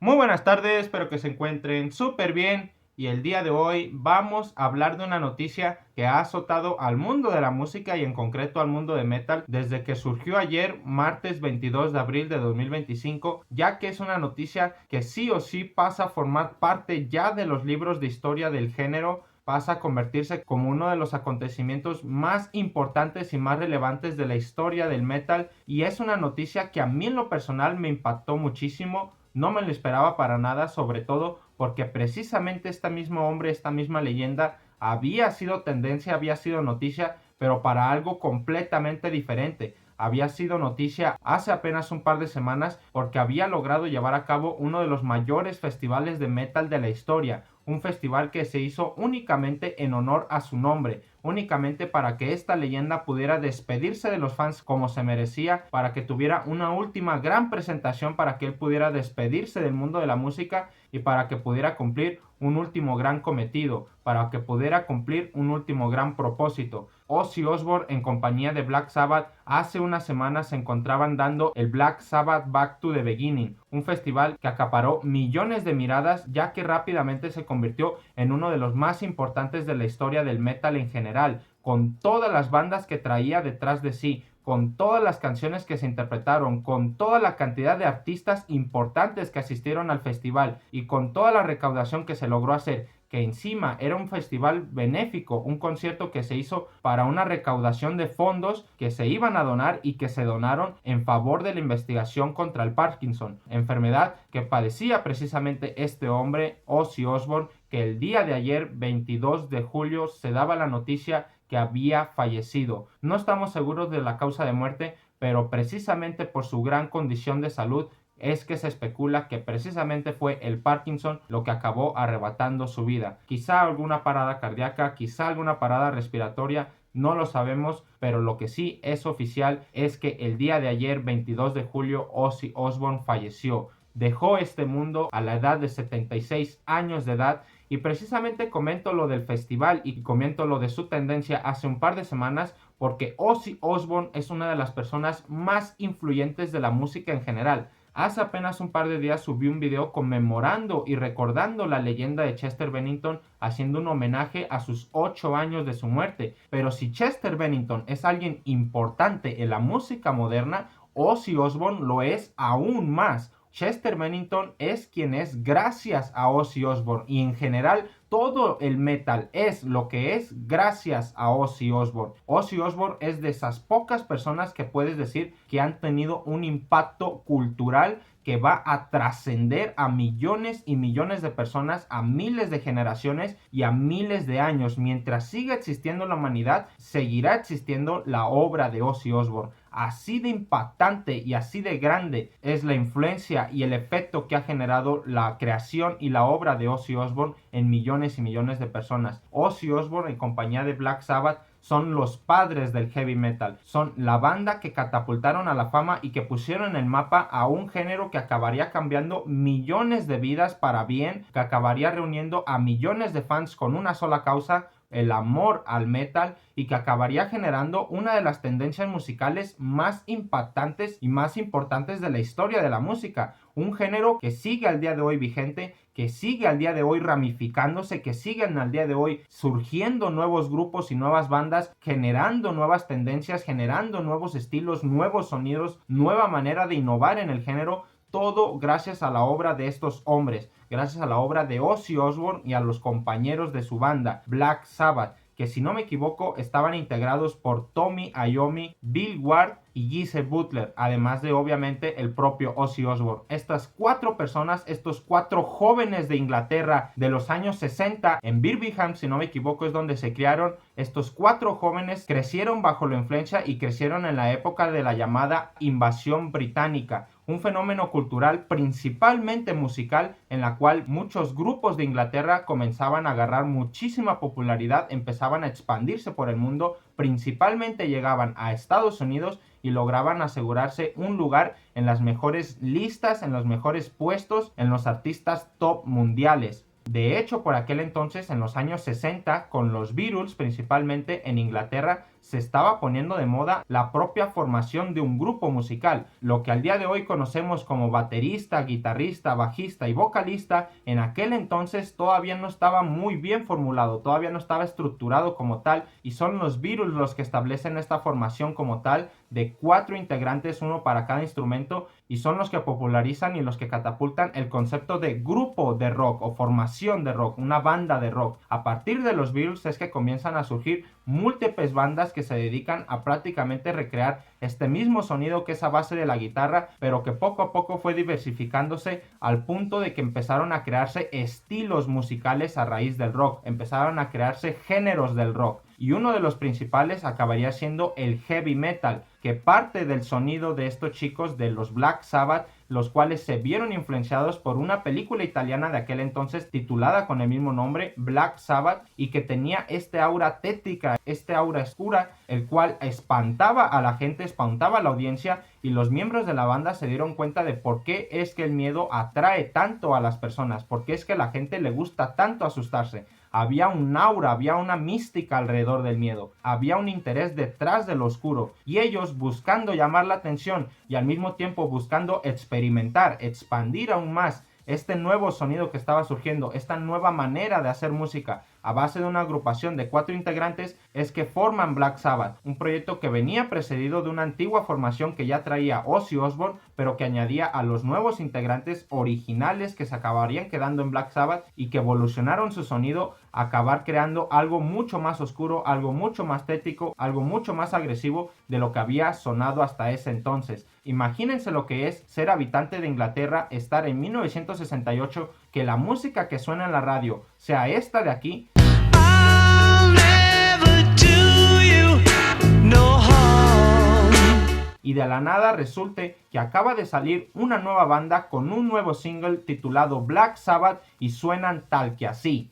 Muy buenas tardes, espero que se encuentren súper bien y el día de hoy vamos a hablar de una noticia que ha azotado al mundo de la música y en concreto al mundo de metal desde que surgió ayer, martes 22 de abril de 2025, ya que es una noticia que sí o sí pasa a formar parte ya de los libros de historia del género, pasa a convertirse como uno de los acontecimientos más importantes y más relevantes de la historia del metal y es una noticia que a mí en lo personal me impactó muchísimo. No me lo esperaba para nada, sobre todo porque precisamente este mismo hombre, esta misma leyenda, había sido tendencia, había sido noticia, pero para algo completamente diferente. Había sido noticia hace apenas un par de semanas porque había logrado llevar a cabo uno de los mayores festivales de metal de la historia, un festival que se hizo únicamente en honor a su nombre, únicamente para que esta leyenda pudiera despedirse de los fans como se merecía, para que tuviera una última gran presentación, para que él pudiera despedirse del mundo de la música y para que pudiera cumplir un último gran cometido, para que pudiera cumplir un último gran propósito. Ozzy Osbourne en compañía de Black Sabbath hace unas semanas se encontraban dando el Black Sabbath Back to the Beginning, un festival que acaparó millones de miradas ya que rápidamente se convirtió en uno de los más importantes de la historia del metal en general, con todas las bandas que traía detrás de sí, con todas las canciones que se interpretaron, con toda la cantidad de artistas importantes que asistieron al festival y con toda la recaudación que se logró hacer, que encima era un festival benéfico, un concierto que se hizo para una recaudación de fondos que se iban a donar y que se donaron en favor de la investigación contra el Parkinson, enfermedad que padecía precisamente este hombre, Ozzy Osbourne, que el día de ayer, 22 de julio, se daba la noticia que había fallecido. No estamos seguros de la causa de muerte, pero precisamente por su gran condición de salud es que se especula que precisamente fue el Parkinson lo que acabó arrebatando su vida. Quizá alguna parada cardíaca, quizá alguna parada respiratoria, no lo sabemos, pero lo que sí es oficial es que el día de ayer, 22 de julio, Ozzy Osbourne falleció. Dejó este mundo a la edad de 76 años de edad y precisamente comento lo del festival y comento lo de su tendencia hace un par de semanas porque Ozzy Osbourne es una de las personas más influyentes de la música en general. Hace apenas un par de días subí un video conmemorando y recordando la leyenda de Chester Bennington, haciendo un homenaje a sus 8 años de su muerte. Pero si Chester Bennington es alguien importante en la música moderna, Ozzy Osbourne lo es aún más. Chester Bennington es quien es gracias a Ozzy Osbourne y en general todo el metal es lo que es gracias a Ozzy Osbourne. Ozzy Osbourne es de esas pocas personas que puedes decir que han tenido un impacto cultural que va a trascender a millones y millones de personas, a miles de generaciones y a miles de años. Mientras siga existiendo la humanidad, seguirá existiendo la obra de Ozzy Osbourne. Así de impactante y así de grande es la influencia y el efecto que ha generado la creación y la obra de Ozzy Osbourne en millones y millones de personas. Ozzy Osbourne en compañía de Black Sabbath son los padres del heavy metal, son la banda que catapultaron a la fama y que pusieron en el mapa a un género que acabaría cambiando millones de vidas para bien, que acabaría reuniendo a millones de fans con una sola causa, el amor al metal, y que acabaría generando una de las tendencias musicales más impactantes y más importantes de la historia de la música. Un género que sigue al día de hoy vigente, que sigue al día de hoy ramificándose, que siguen al día de hoy surgiendo nuevos grupos y nuevas bandas, generando nuevas tendencias, generando nuevos estilos, nuevos sonidos, nueva manera de innovar en el género. Todo gracias a la obra de estos hombres, gracias a la obra de Ozzy Osbourne y a los compañeros de su banda, Black Sabbath, que si no me equivoco estaban integrados por Tommy Iommi, Bill Ward y Geezer Butler, además de obviamente el propio Ozzy Osbourne. Estas 4 personas, estos 4 jóvenes de Inglaterra de los años 60, en Birmingham, si no me equivoco, es donde se criaron. Estos 4 jóvenes crecieron bajo la influencia y crecieron en la época de la llamada invasión británica, un fenómeno cultural principalmente musical en la cual muchos grupos de Inglaterra comenzaban a agarrar muchísima popularidad, empezaban a expandirse por el mundo, principalmente llegaban a Estados Unidos y lograban asegurarse un lugar en las mejores listas, en los mejores puestos, en los artistas top mundiales. De hecho, por aquel entonces, en los años 60, con los Beatles principalmente en Inglaterra, se estaba poniendo de moda la propia formación de un grupo musical. Lo que al día de hoy conocemos como baterista, guitarrista, bajista y vocalista, en aquel entonces todavía no estaba muy bien formulado, todavía no estaba estructurado como tal, y son los Beatles los que establecen esta formación como tal de 4 integrantes, uno para cada instrumento, y son los que popularizan y los que catapultan el concepto de grupo de rock o formación de rock, una banda de rock. A partir de los Beatles es que comienzan a surgir múltiples bandas que se dedican a prácticamente recrear este mismo sonido que es a base de la guitarra, pero que poco a poco fue diversificándose al punto de que empezaron a crearse estilos musicales a raíz del rock, empezaron a crearse géneros del rock. Y uno de los principales acabaría siendo el heavy metal, que parte del sonido de estos chicos de los Black Sabbath, los cuales se vieron influenciados por una película italiana de aquel entonces titulada con el mismo nombre, Black Sabbath, y que tenía este aura tétrica, este aura oscura, el cual espantaba a la gente, espantaba a la audiencia, y los miembros de la banda se dieron cuenta de por qué es que el miedo atrae tanto a las personas, por qué es que a la gente le gusta tanto asustarse. Había un aura, había una mística alrededor del miedo, había un interés detrás de lo oscuro, y ellos buscando llamar la atención y al mismo tiempo buscando experimentar, expandir aún más este nuevo sonido que estaba surgiendo, esta nueva manera de hacer música a base de una agrupación de 4 integrantes, es que forman Black Sabbath, un proyecto que venía precedido de una antigua formación que ya traía Ozzy Osbourne, pero que añadía a los nuevos integrantes originales que se acabarían quedando en Black Sabbath y que evolucionaron su sonido a acabar creando algo mucho más oscuro, algo mucho más tétrico, algo mucho más agresivo de lo que había sonado hasta ese entonces. Imagínense lo que es ser habitante de Inglaterra, estar en 1968, que la música que suena en la radio sea esta de aquí, y de la nada resulte que acaba de salir una nueva banda con un nuevo single titulado Black Sabbath y suenan tal que así.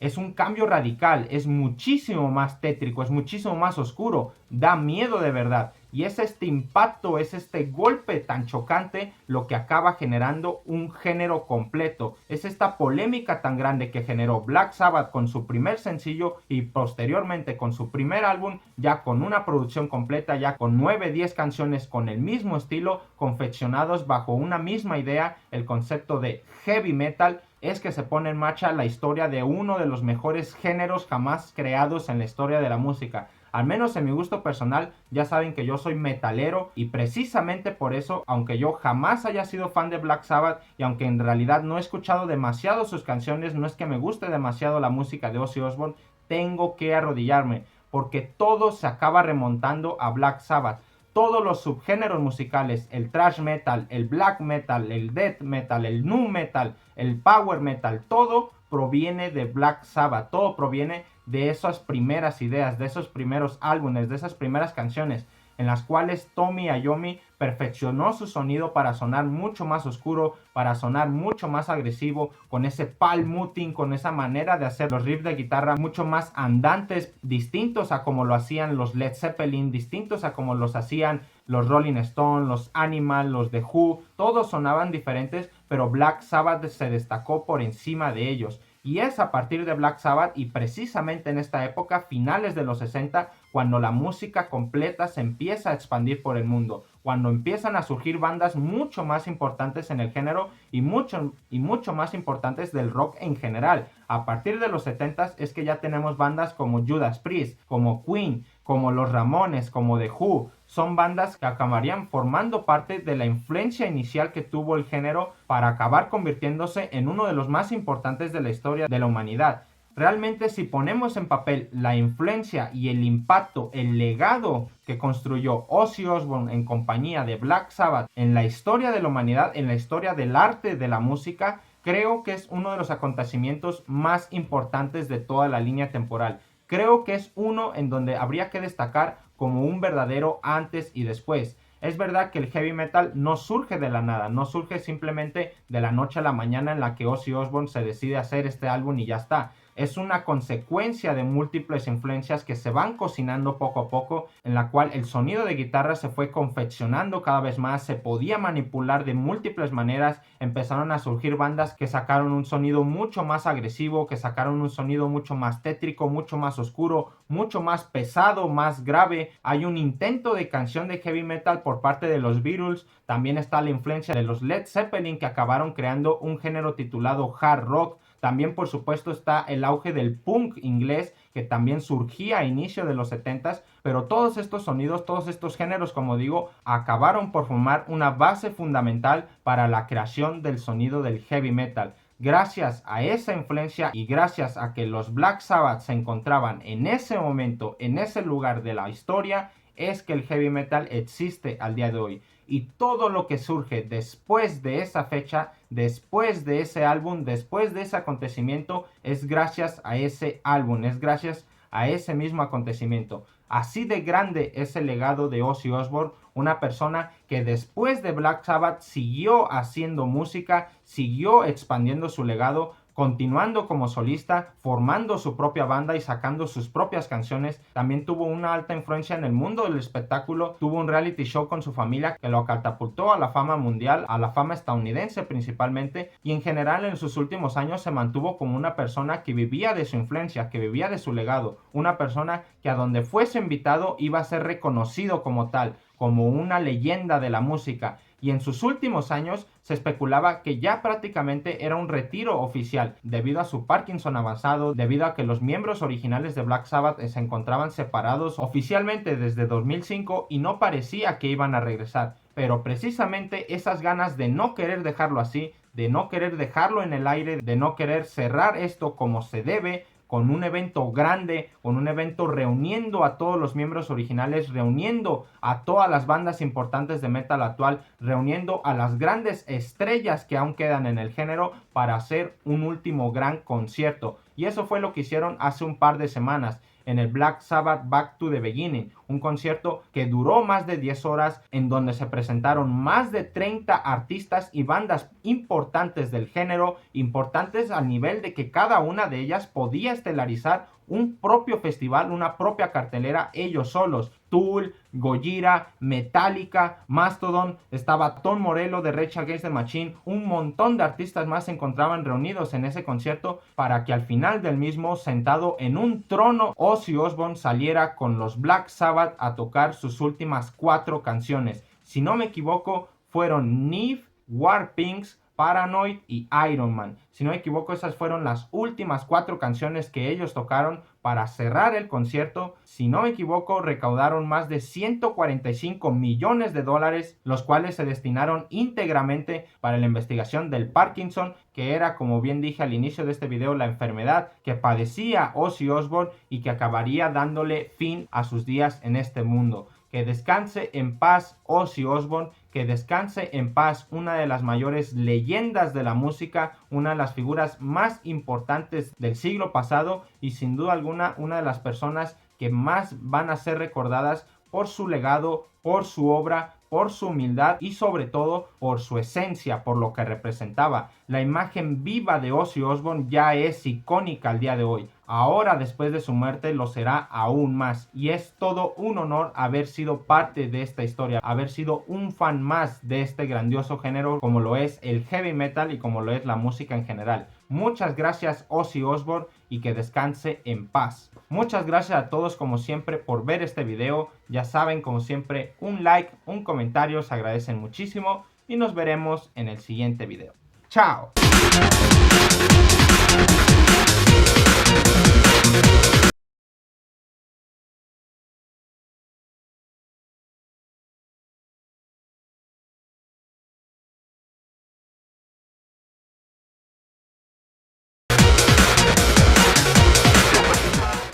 Es un cambio radical, es muchísimo más tétrico, es muchísimo más oscuro, da miedo de verdad. Y es este impacto, es este golpe tan chocante lo que acaba generando un género completo. Es esta polémica tan grande que generó Black Sabbath con su primer sencillo y posteriormente con su primer álbum, ya con una producción completa, ya con 9-10 canciones con el mismo estilo, confeccionados bajo una misma idea, el concepto de heavy metal, es que se pone en marcha la historia de uno de los mejores géneros jamás creados en la historia de la música. Al menos en mi gusto personal, ya saben que yo soy metalero y precisamente por eso, aunque yo jamás haya sido fan de Black Sabbath y aunque en realidad no he escuchado demasiado sus canciones, no es que me guste demasiado la música de Ozzy Osbourne, tengo que arrodillarme porque todo se acaba remontando a Black Sabbath. Todos los subgéneros musicales, el thrash metal, el black metal, el death metal, el nu metal, el power metal, todo proviene de Black Sabbath, todo proviene de esas primeras ideas, de esos primeros álbumes, de esas primeras canciones en las cuales Tommy Iommi perfeccionó su sonido para sonar mucho más oscuro, para sonar mucho más agresivo, con ese palm muting, con esa manera de hacer los riffs de guitarra mucho más andantes, distintos a como lo hacían los Led Zeppelin, distintos a como los hacían los Rolling Stones, los Animal, los The Who, todos sonaban diferentes, pero Black Sabbath se destacó por encima de ellos. Y es a partir de Black Sabbath y precisamente en esta época, finales de los 60, cuando la música completa se empieza a expandir por el mundo, cuando empiezan a surgir bandas mucho más importantes en el género y mucho más importantes del rock en general. A partir de los 70 es que ya tenemos bandas como Judas Priest, como Queen, como los Ramones, como The Who. Son bandas que acabarían formando parte de la influencia inicial que tuvo el género para acabar convirtiéndose en uno de los más importantes de la historia de la humanidad. Realmente, si ponemos en papel la influencia y el impacto, el legado que construyó Ozzy Osbourne en compañía de Black Sabbath en la historia de la humanidad, en la historia del arte de la música, creo que es uno de los acontecimientos más importantes de toda la línea temporal. Creo que es uno en donde habría que destacar como un verdadero antes y después. Es verdad que el heavy metal no surge de la nada, no surge simplemente de la noche a la mañana en la que Ozzy Osbourne se decide hacer este álbum y ya está, es una consecuencia de múltiples influencias que se van cocinando poco a poco, en la cual el sonido de guitarra se fue confeccionando cada vez más, se podía manipular de múltiples maneras, empezaron a surgir bandas que sacaron un sonido mucho más agresivo, que sacaron un sonido mucho más tétrico, mucho más oscuro, mucho más pesado, más grave. Hay un intento de canción de heavy metal por parte de los Beatles, también está la influencia de los Led Zeppelin que acabaron creando un género titulado hard rock. También por supuesto está el auge del punk inglés que también surgía a inicio de los 70s, pero todos estos sonidos, todos estos géneros, como digo, acabaron por formar una base fundamental para la creación del sonido del heavy metal. Gracias a esa influencia y gracias a que los Black Sabbath se encontraban en ese momento, en ese lugar de la historia, es que el heavy metal existe al día de hoy. Y todo lo que surge después de esa fecha, después de ese álbum, después de ese acontecimiento, es gracias a ese álbum, es gracias a ese mismo acontecimiento. Así de grande es el legado de Ozzy Osbourne, una persona que después de Black Sabbath siguió haciendo música, siguió expandiendo su legado, continuando como solista, formando su propia banda y sacando sus propias canciones. También tuvo una alta influencia en el mundo del espectáculo, tuvo un reality show con su familia que lo catapultó a la fama mundial, a la fama estadounidense principalmente, y en general en sus últimos años se mantuvo como una persona que vivía de su influencia, que vivía de su legado, una persona que a donde fuese invitado iba a ser reconocido como tal, como una leyenda de la música. Y en sus últimos años se especulaba que ya prácticamente era un retiro oficial debido a su Parkinson avanzado, debido a que los miembros originales de Black Sabbath se encontraban separados oficialmente desde 2005 y no parecía que iban a regresar. Pero precisamente esas ganas de no querer dejarlo así, de no querer dejarlo en el aire, de no querer cerrar esto como se debe, con un evento grande, con un evento reuniendo a todos los miembros originales, reuniendo a todas las bandas importantes de metal actual, reuniendo a las grandes estrellas que aún quedan en el género para hacer un último gran concierto. Y eso fue lo que hicieron hace un par de semanas en el Black Sabbath Back to the Beginning, un concierto que duró más de 10 horas, en donde se presentaron más de 30 artistas y bandas importantes del género, importantes al nivel de que cada una de ellas podía estelarizar un propio festival, una propia cartelera ellos solos. Tool, Gojira, Metallica, Mastodon, estaba Tom Morello de Rage Against the Machine, un montón de artistas más se encontraban reunidos en ese concierto para que al final del mismo, sentado en un trono, Ozzy Osbourne saliera con los Black Sabbath a tocar sus últimas 4 canciones. Si no me equivoco, fueron Neve, War Pigs, Paranoid y Iron Man. Si no me equivoco, esas fueron las últimas 4 canciones que ellos tocaron para cerrar el concierto. Si no me equivoco, recaudaron más de 145 millones de dólares, los cuales se destinaron íntegramente para la investigación del Parkinson, que era, como bien dije al inicio de este video, la enfermedad que padecía Ozzy Osbourne y que acabaría dándole fin a sus días en este mundo. Que descanse en paz Ozzy Osbourne, que descanse en paz una de las mayores leyendas de la música, una de las figuras más importantes del siglo pasado y sin duda alguna una de las personas que más van a ser recordadas por su legado, por su obra, por su humildad y sobre todo por su esencia, por lo que representaba. La imagen viva de Ozzy Osbourne ya es icónica al día de hoy. Ahora, después de su muerte, lo será aún más. Y es todo un honor haber sido parte de esta historia, haber sido un fan más de este grandioso género como lo es el heavy metal y como lo es la música en general. Muchas gracias Ozzy Osbourne y que descanse en paz. Muchas gracias a todos como siempre por ver este video. Ya saben, como siempre, un like, un comentario se agradecen muchísimo y nos veremos en el siguiente video. ¡Chao!